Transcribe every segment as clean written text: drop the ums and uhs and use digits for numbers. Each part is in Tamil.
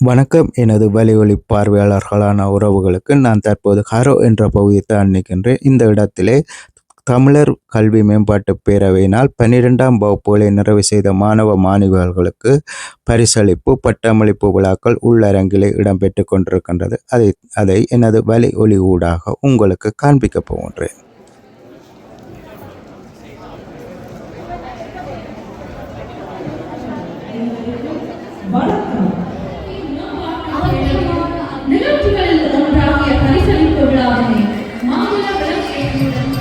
வணக்கம் எனது வலையொலி பார்வையாளர்களான உறவுகளுக்கு நான் தற்போது ஹரோ என்ற பகுதியை தான் நிற்கின்றேன். இந்த இடத்திலே தமிழர் கல்வி மேம்பாட்டு பேரவையினால் 12ஆம் வகுப்புகளை நிறைவு செய்த மாணவ மாணவியர்களுக்கு பரிசளிப்பு பட்டமளிப்பு விழாக்கள் உள்ளரங்கிலே இடம்பெற்று கொண்டிருக்கின்றது. அதை எனது வலையொலி ஊடாக உங்களுக்கு காண்பிக்கப் போகின்றேன். நிகழ்ச்சிகளில் ஒன்றாகிய பரிசளிப்பு விழாவினை மாநில விளக்கேற்றுடன்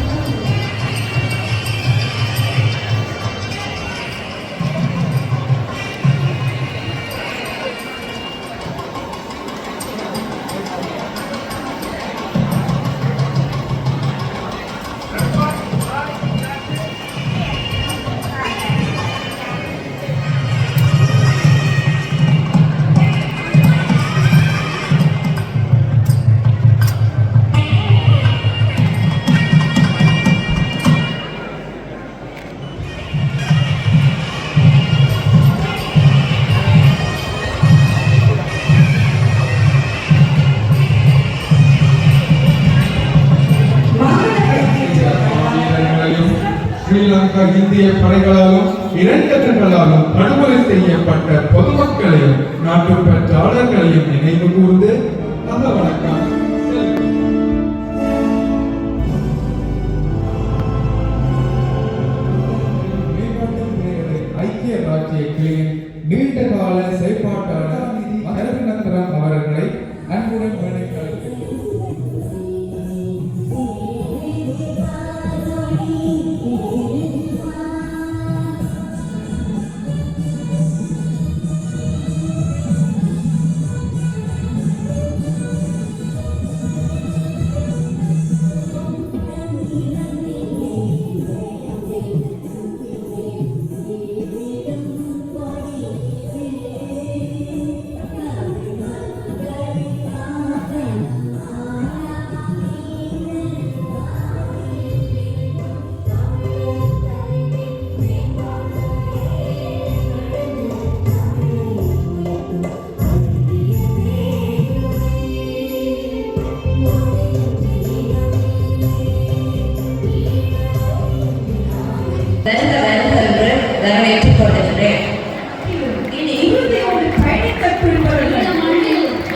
ஸ்ரீலங்கா இந்திய படைகளாலும் இளைஞர்களாலும் படுகொலை செய்யப்பட்ட பொதுமக்களையும் நாட்டுப்பற்றாளர்களையும் நினைவு கூர்ந்து நல்ல வணக்கம். ஐக்கிய ராஜ்யங்களின் நீண்ட கால செயற்பாட்டாளர் கருணாகரன் அவர்களை அன்புடன் வணங்குகிறேன். வரவேற்றுக் கொள்கின்றேன். இனி இறுதியோடு பயணிக்கப் புரிபவர்கள்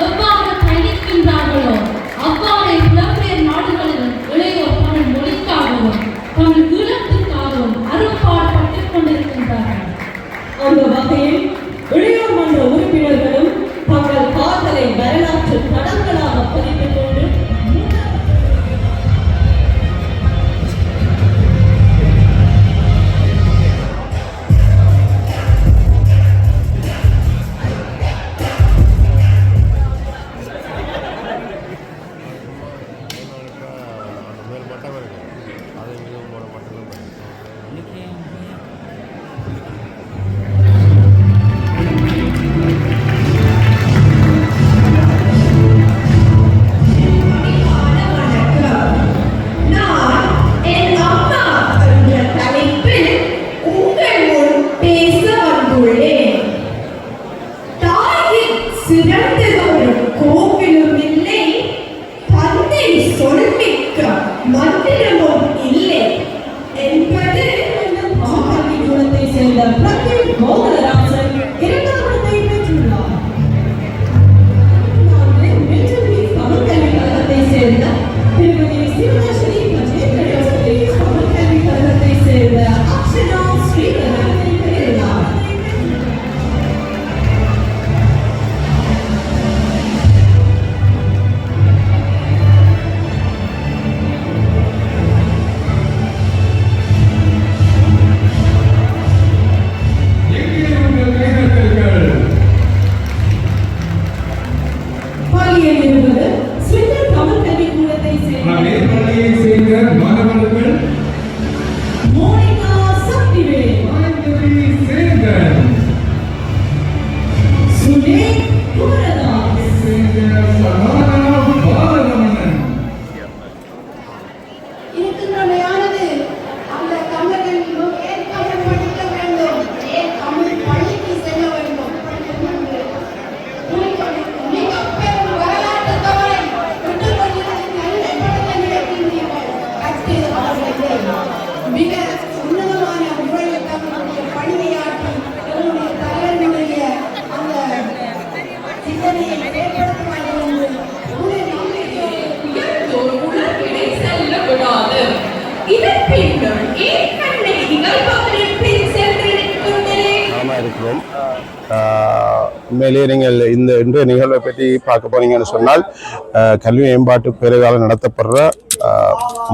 எவ்வாறு பயணிக்கின்றார்களோ அவ்வாறே புலம்பெயர் நாடுகளிலும் இளையோர் தமிழ் மொழிக்காகவும் தமிழ் ஈழத்துக்காகவும் அரும்பாடுபட்டுக் கொண்டிருக்கின்றார்கள். அந்த வகையில் இளையோர் மன்ற உறுப்பினர்களும் தங்கள் காதலை வரலாற்று தடங்களாக பதித்துக் கொண்டு உயர்ந்தோர் உலகினை செல்லக்கூடாது. இதன் பின்னர் ஏன் கண்ணை நிகழ்வுகளின் பின் சென்று நிற்கின்றேன்? நாம இருக்கிறோம். உண்மையிலேயே நீங்கள் இந்த இன்றைய நிகழ்வை பற்றி பார்க்க போனீங்கன்னு சொன்னால் கல்வி மேம்பாட்டு பேரவையால் நடத்தப்படுற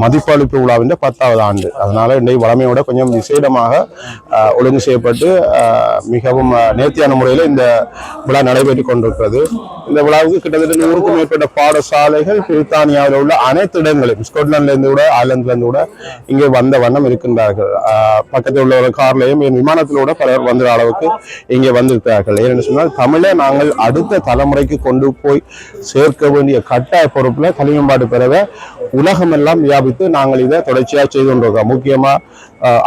மதிப்பளிப்பு விழாவின் 10வது ஆண்டு. அதனால இன்றைய வளமையோட கொஞ்சம் விசேடமாக ஒழுங்கு செய்யப்பட்டு மிகவும் நேர்த்தியான முறையில் இந்த விழா நடைபெற்றுக் கொண்டிருக்கிறது. இந்த விழாவுக்கு கிட்டத்தட்ட 100க்கும் மேற்பட்ட பாடசாலைகள் பிரித்தானியாவில் உள்ள அனைத்து இடங்களிலும் ஸ்கொட்லாந்திலிருந்து கூட ஐர்லாந்திலிருந்து கூட இங்கே வந்த வண்ணம் இருக்கின்றார்கள். பக்கத்தில் உள்ள ஒரு கார்லையும் விமானத்திலோட பலர் வந்த அளவுக்கு இங்கே வந்திருக்கிறார்கள். ஏனென்று சொன்னால் தமிழை நாங்கள் அடுத்த தலைமுறைக்கு கொண்டு போய் சேர்க்க வேண்டிய கட்டாய பொறுப்புல கல்வி மேம்பாட்டு பேரவை உலகமெல்லாம் வியாபித்து நாங்கள் இதை தொடர்ச்சியாக செய்து கொண்டிருக்கோம். முக்கியமா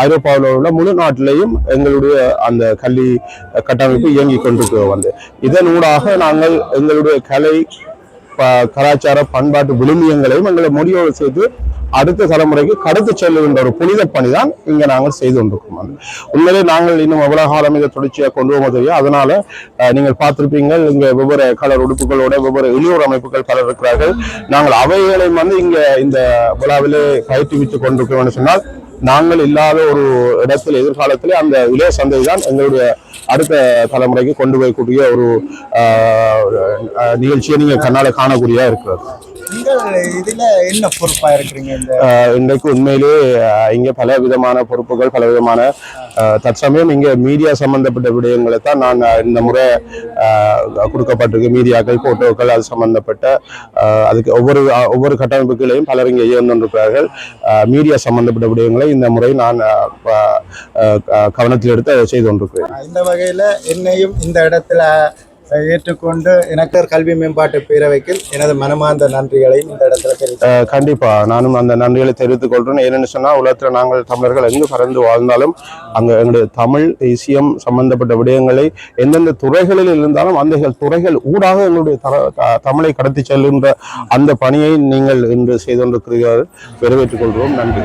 ஐரோப்பாவில் உள்ள முழு நாட்டிலையும் எங்களுடைய அந்த கல்வி கட்டமைப்பு இயங்கி கொண்டிருக்கிறது. இதன் ஊடாக நாங்கள் எங்களுடைய கலை கலாச்சார பண்பாட்டு விழுமியங்களையும் எங்களை முடிவோடு செய்து அடுத்த தலைமுறைக்கு கடத்து செல்லுகின்ற ஒரு புனித பணி தான் இங்க நாங்கள் செய்து கொண்டிருக்கோம். உண்மையிலே நாங்கள் இன்னும் எவ்வளவு காலம் இதை தொடர்ச்சியாக கொண்டு போக தெரியும். அதனால நீங்கள் பார்த்திருப்பீங்கள், இங்க வெவ்வேறு கலர் உடுப்புகளோட வெவ்வேறு இளையோர் அமைப்புகள் பலர் இருக்கிறார்கள். நாங்கள் அவைகளை இந்த விழாவிலே பயிற்றுவித்துக் கொண்டிருக்கிறோம் சொன்னால் நாங்கள் இல்லாத ஒரு இடத்துல எதிர்காலத்திலே அந்த இளைய சந்தை தான் எங்களுடைய அடுத்த தலைமுறைக்கு கொண்டு போய்க்கூடிய ஒரு நிகழ்ச்சியை நீங்க கண்ணால காணக்கூடியதா இருக்கிறது. இதுல என்ன பொறுப்பா இருக்கிறீங்க? இன்றைக்கு உண்மையிலே இங்க பல விதமான பொறுப்புகள், பல விதமான தற்சமயம் இங்க மீடியா சம்பந்தப்பட்ட விடயங்களை தான் நான் இந்த முறை கொடுக்கப்பட்டிருக்கு. மீடியாக்கள், போட்டோக்கள், அது சம்பந்தப்பட்ட அதுக்கு ஒவ்வொரு கட்டமைப்புகளையும் பலர் இங்கே இயங்கிருக்கிறார்கள். மீடியா சம்பந்தப்பட்ட விடயங்களை இந்த முறை நான் கவனத்தில் எடுத்து அதை செய்து கொண்டிருக்கிறேன். இந்த வகையில என்னையும் இந்த இடத்துல ஏற்றுக்கொண்டு எனக்கு கல்வி மேம்பாட்டு பேரவைக்கு எனது மனமார்ந்த நன்றிகளையும் இந்த இடத்துல தெரிவித்து கண்டிப்பா நானும் அந்த நன்றிகளை தெரிவித்துக் கொள்றேன். ஏன்னு சொன்னா உலகத்துல நாங்கள் தமிழர்கள் எங்கு பறந்து வாழ்ந்தாலும் அங்க எங்களுடைய தமிழ் தேசியம் சம்பந்தப்பட்ட விடயங்களை எந்தெந்த துறைகளில் இருந்தாலும் அந்த துறைகள் ஊடாக எங்களுடைய தமிழை கடத்தி செல்கின்ற அந்த பணியை நீங்கள் இன்று செய்து கொண்டிருக்கிறீர்கள். வரவேற்றுக் கொள்கிறோம். நன்றி.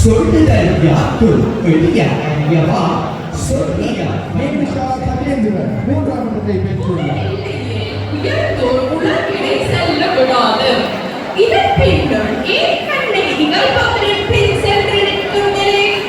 சொல்லுதல் யாக்கும் எளியவா சொல்லியா உயர்ந்தோர் உலகினை செல்லக்கூடாது. இதன் பின்னர் ஏன் கண்ணை நிகழ்வுகளின் பின் சென்று நிற்கின்றேன்?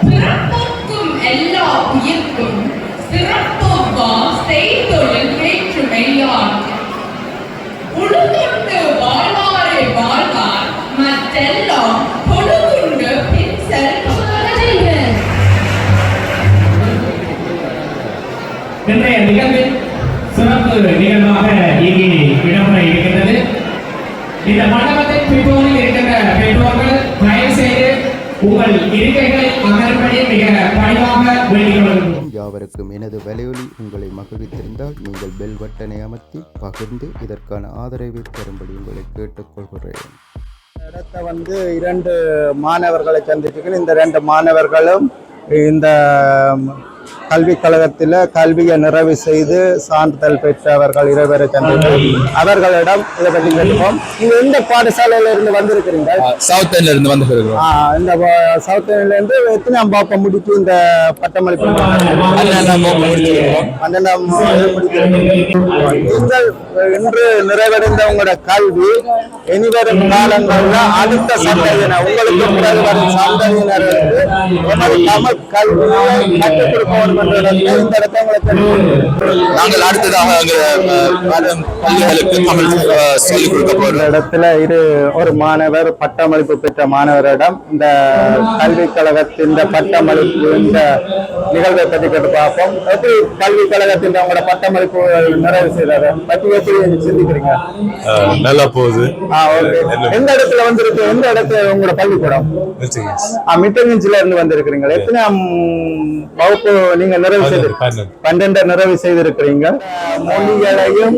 பிறப்புக்கும் எல்லா உயிர்க்கும் சிறப்புவா செய்தொழில் வேற்றுமையார் உழுதுண்டு வாழ்வாரே வாழ்வார் மற்றெல்லாம் பொழுதுண்டு பின் செல்வார்கள். இன்றைய நிகழ்வில் சிறப்பு நிகழ்வாக இங்கே இடம்பெற இருக்கின்றது. இந்த மண்டபத்தின் பிற்பகுதியில் இருக்கின்ற பெற்றோர்கள் தயவு செய்து உங்கள் இருக்கைகளில் அமர்படி மிக பணிவாக வேண்டிக் கொள்கிறோம். யாவருக்கும் எனது வலையொலி உங்களை மகிழ்வித்திருந்தால் நீங்கள் பெல் பட்டனை அமர்த்தி பகிர்ந்து இதற்கான ஆதரவை தரும்படி உங்களை கேட்டுக்கொள்கிறேன். இடத்தை 2 மாணவர்களை சந்திச்சிருக்கேன். இந்த 2 மாணவர்களும் இந்த கல்விக் கழகத்தில் கல்வியை நிறைவு செய்து சான்றிதழ் பெற்றவர்கள் 2 பேரை சந்திப்போம். அவர்களிடம் இதை பற்றி கேட்போம். நீங்க எந்த பாடசாலையில இருந்து வந்திருக்கிறீங்க? சவுத் எண்ட்ல இருந்து வந்திருக்கிறோம். இந்த சவுத் எண்ட்ல இருந்து எத்தனாம் வகுப்பு முடிச்சு இந்த பட்டமளிப்பு? 12ஆம் வகுப்பு முடிச்சிருக்கிறோம். 12ஆம் வகுப்பு முடிச்சிருக்கிறோம். நீங்கள் இன்று நிறைவடைந்த உங்களோட கல்வி இனிவரும் காலங்கள்ல அடுத்த சந்ததியினர், உங்களுக்கு பிறகு வரும் சந்ததியினருக்கு எமது தமிழ் கல்வியை கற்றுக் கொடுக்க வேண்டும் என்ற இடத்துல இந்த இடத்தை உங்களுக்கு நாங்கள் அடுத்ததாக பள்ளிகளுக்கு தமிழ் சொல்லிக் கொடுக்க போறோம். இந்த இடத்துல ஒரு மாணவர் பட்டமளிப்பு பெற்ற மாணவரிடம் இந்த கல்விக் கழகத்தின் பட்டமளிப்பு இந்த நிகழ்வை பற்றி கேட்டு பார்ப்போம். எப்படி கல்விக் கழகத்தின் உங்களோட பட்டமளிப்பு நிறைவு செய்யறத பற்றி எப்படி சிந்திக்கிறீங்க? நல்லா போகுது. எந்த இடத்துல வந்திருக்கு? எந்த இடத்துல உங்களோட பள்ளிக்கூடம்? மிட்டகிஞ்சில இருந்து வந்திருக்கிறீங்க. எத்தனை வகுப்பு நீங்க நிறைவு செய்திருக்கீங்க? 12 நிறைவு செய்திருக்கிறீங்க. மொழிகளையும்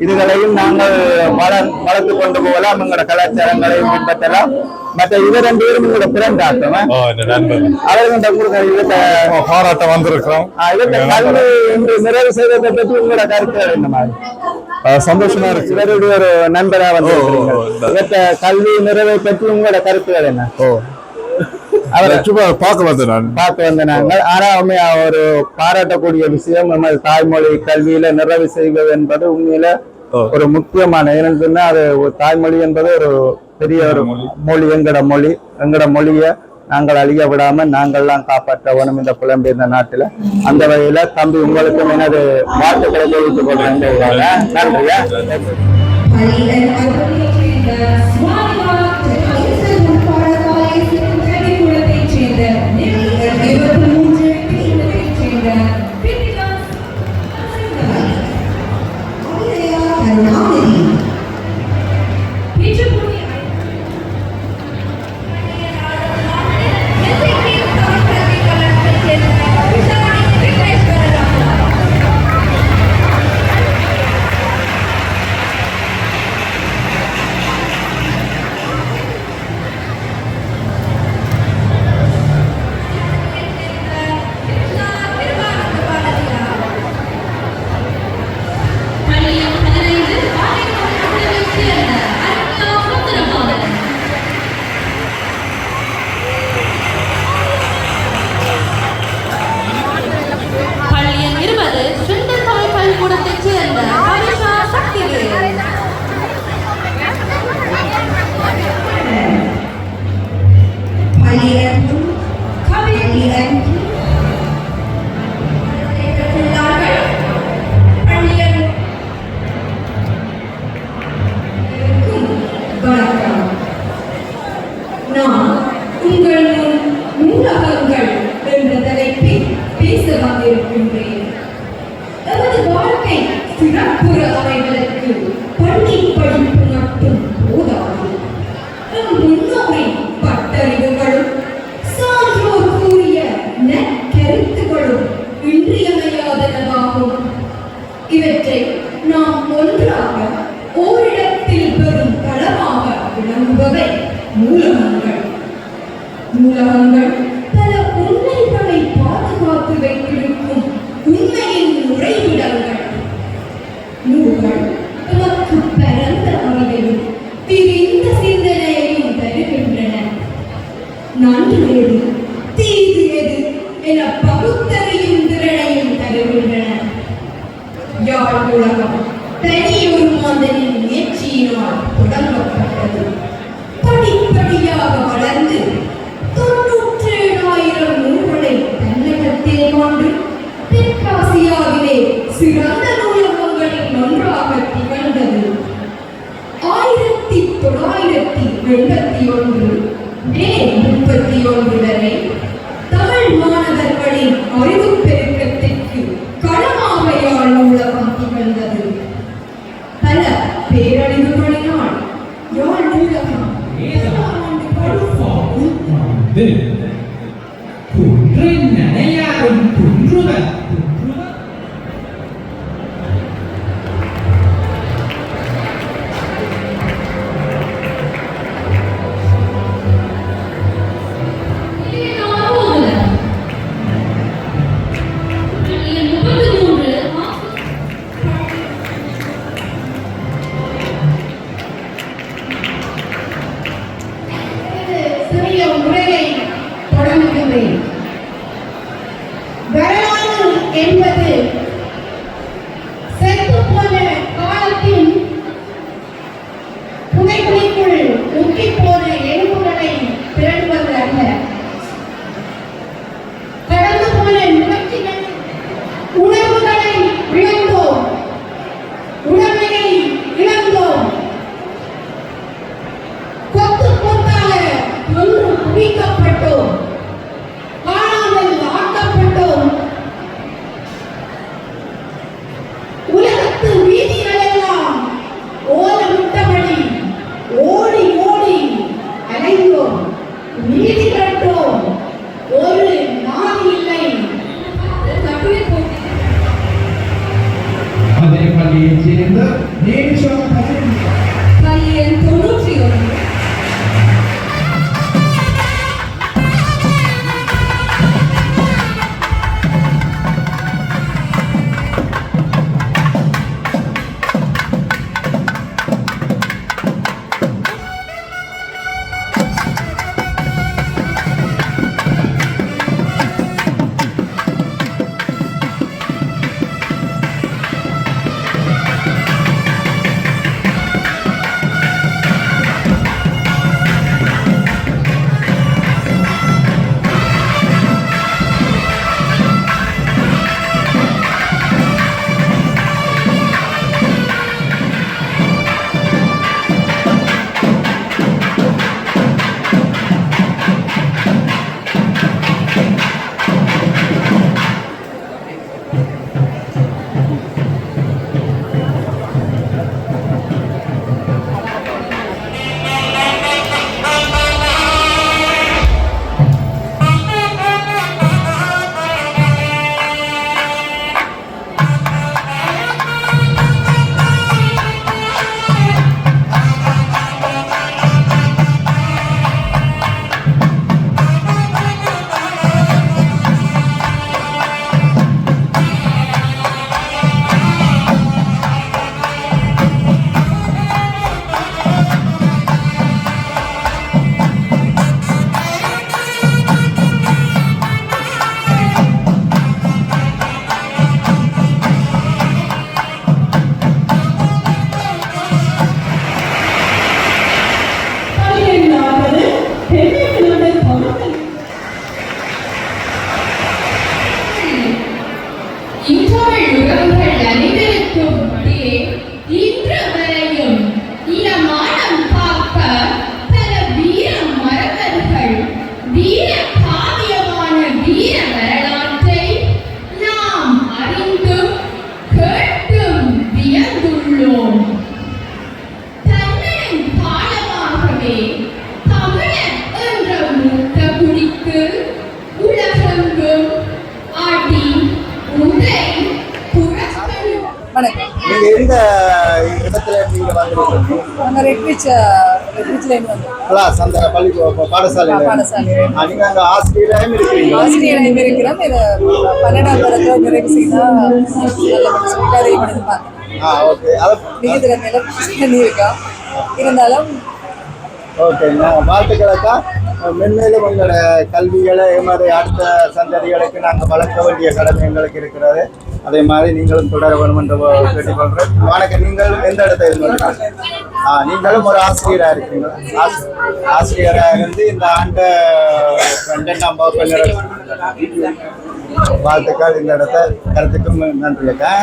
இதுகளையும் நாங்கள் வளர்த்து கொண்டு போகலாம். எங்களோட கலாச்சாரங்களையும் பின்பற்றலாம். மற்ற இவர் 2 பேரும் உங்களோட பிறந்தாட்டம் அவர்கிட்ட பாராட்ட வந்திருக்கிறோம். கல்வி இன்று நிறைவு செய்வதை பற்றி உங்களோட கருத்துக்கள் என்ன மாதிரி? சந்தோஷமா இருக்கு. இவருடைய ஒரு நண்பரா வந்து கல்வி நிறைவை பற்றி உங்களோட கருத்துக்கள் என்ன? அவரை பார்க்க வந்த நாங்கள். ஆனா ஒரு பாராட்டக்கூடிய விஷயம், நம்ம தாய்மொழி கல்வியில நிறைவு செய்வது என்பது உண்மையில ஒரு முக்கியமான, ஏன்னு சொன்னா அது தாய்மொழி என்பது ஒரு பெரிய ஒரு மொழி. எங்கட மொழியை நாங்கள் அழிய விடாம நாங்கள்லாம் காப்பாற்ற வேணும் இந்த புலம்பெயர்ந்த நாட்டுல. அந்த வகையில தம்பி உங்களுக்கும் எனது வாழ்த்துக்களை தெரிவித்துக் கொள்றேன். நன்றியா. இவற்றை நாம் ஒன்றாக ஓரிடத்தில் பெறும் களமாக விளங்குபவை நூலகங்கள். நூலகங்கள் பல உண்மைகளை பாதுகாத்து வைத்திருக்கும் உண்மையின் உறைவிடங்கள். நூல்கள் நமக்கு பரந்த அறிவையும் விரிந்த சிந்தனையையும் தருகின்றன. நன்று எது தீது எது என பகுத்தறியும் திறனையும் தருகின்றன. யாழ் உலகம் தனியொரு மாந்தனின் முயற்சியினால் தொடங்கப்பட்டது. படிப்படி தமிழ் உறவுகள் அனைவருக்கும் இன்று வரையும் இனமானம் காக்க பல வீர மரபர்கள் வீர காவியமான வீர வரலாற்றை நாம் அறிந்தும் கேட்டும் வியந்துள்ளோம். தன்னன் காலமாகவே தமிழர் என்ற மூத்த குடிக்கு உலகெங்கும் அடி உதை புறக்கணும். வணக்கம். நீங்க எந்த இடத்துல நீங்க வந்திருக்கீங்க? நாங்கள் ரெட்ரிச்ல இருந்து வந்தோம். கிளாஸ் அந்த பள்ளி பாடசாலையில. நீங்க அங்க ஆசிரியராகவும் இருக்கிறீங்க? ஆசிரியராகவும் இருக்கிறோம். இது 12ஆம் தரத்தை நிறைவு செய்தால் நல்ல அதை எடுத்து பார்க்கணும். ஓகே. விகிதர மேல பண்ணி இருக்கோம். இருந்தாலும் ஓகே. நாங்கள் வாழ்த்துக்களக்கா. மென்மேலும் உங்களோட கல்விகளை மாதிரி அடுத்த சந்ததிகளுக்கு நாங்கள் வளர்க்க வேண்டிய கடமை எங்களுக்கு இருக்கிறது. அதே மாதிரி நீங்களும் தொடர வேணும் என்று கேட்டுக்கொள்கிறேன். வணக்கம். நீங்களும் எந்த இடத்துல இருந்து? நீங்களும் ஒரு ஆசிரியராக இருக்கீங்க. ஆசிரியராக இருந்து இந்த ஆண்டு 2ஆம் வகுப்பு வாழ்த்துக்கள். இந்த இடத்த கருத்துக்கும் நன்றிக்கா.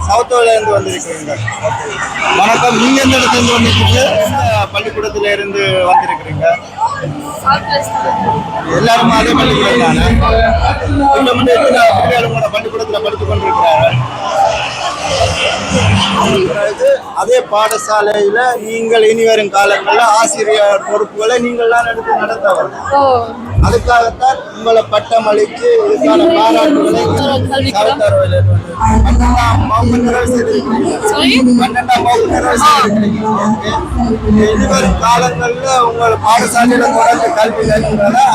சவுத்தோல இருந்து வந்திருக்கிறீங்க. வணக்கம். நீங்க எந்த இடத்துல இருந்து வந்திருக்கீங்க? பள்ளிக்கூடத்துல இருந்து வந்திருக்கிறீங்க. எல்லாரும் அதே பள்ளிக்கூடம் தானே? உங்களோட பள்ளிக்கூடத்துல படித்துக் கொண்டிருக்கிறார்கள். அதே பாடசாலையில நீங்கள் இனி வரும் காலங்களில் ஆசிரியர் பொறுப்புகளை நீங்கள் தான் எடுத்து நடத்தவர். அதுக்காகத்தான் உங்களை பட்டம் அளித்து இதுக்கான பாராட்டுகளை 12ஆம் வகுப்பு நிறைவு செய்திருக்கிறீங்க. இனி வரும் காலங்களில் உங்கள் பாடசாலையில தொடர்ந்து கல்வி கற்கிறதா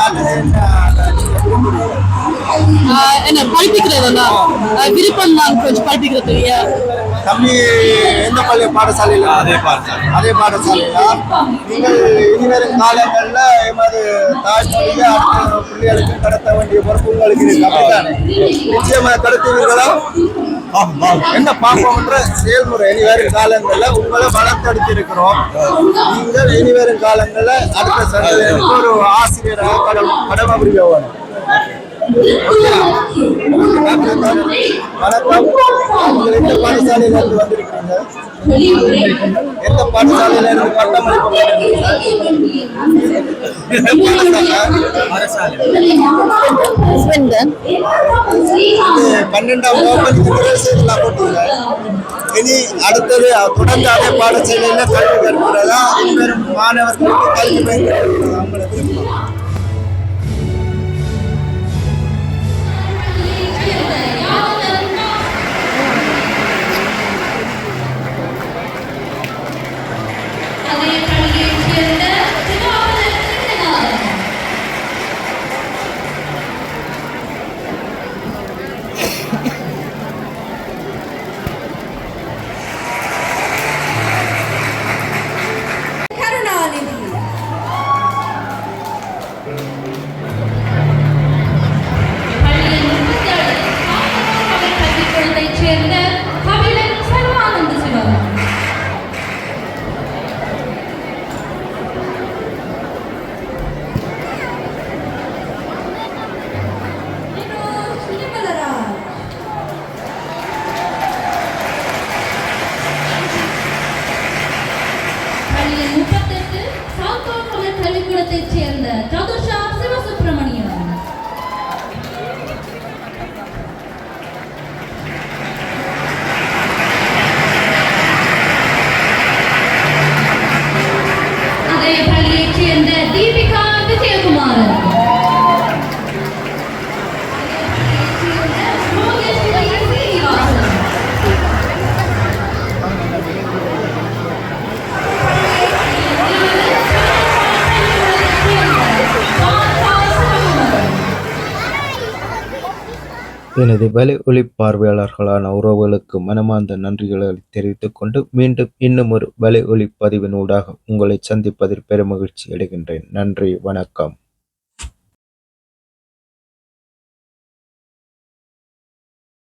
என்ன படிப்பிக்கிறதா விருப்பம் தான். கொஞ்சம் படிப்பிக்கிறது இல்லையா? தம்பி எந்த பள்ளி பாடசாலையில்? அதே பாடசாலையில நீங்கள் இனிவரும் காலங்களில் எமது தாய்மொழியை அடுத்த பிள்ளைகளுக்கு கடத்த வேண்டிய பொறுப்பு உங்களுக்கு இருக்கு. அப்படித்தானே? நிச்சயமாக கடத்துவீர்களா? என்ன பார்ப்போம்ன்ற செயல்முறை இனிவரும் காலங்களில் உங்களை வளர்த்தெடுத்து இருக்கிறோம். நீங்கள் இனிவரும் காலங்களில் அடுத்த சந்ததியினருக்கு ஒரு ஆசிரியராக கடமை புரிய வேணும். வணக்கம். எந்த பாடசாலையில இருந்து வந்திருக்கீங்க? எந்த பாடசாலையில இருந்து பட்டமளிப்பு? 12ஆம் வகுப்பு போட்டீங்க. இனி அடுத்தது தொடர்ந்து அதே பாடசாலையில கல்வி கற்கிறதா? இனிவரும் மாணவர்களுக்கு கல்வி பயிற்கிறதா? உங்களுக்கு எனது வலை ஒளி பார்வையாளர்களான உறவுகளுக்கு மனமார்ந்த நன்றிகளை தெரிவித்துக் கொண்டு மீண்டும் இன்னும் ஒரு வலை ஒளி பதிவினூடாக உங்களை சந்திப்பதில் பெருமகிழ்ச்சி அடைகின்றேன். நன்றி, வணக்கம்.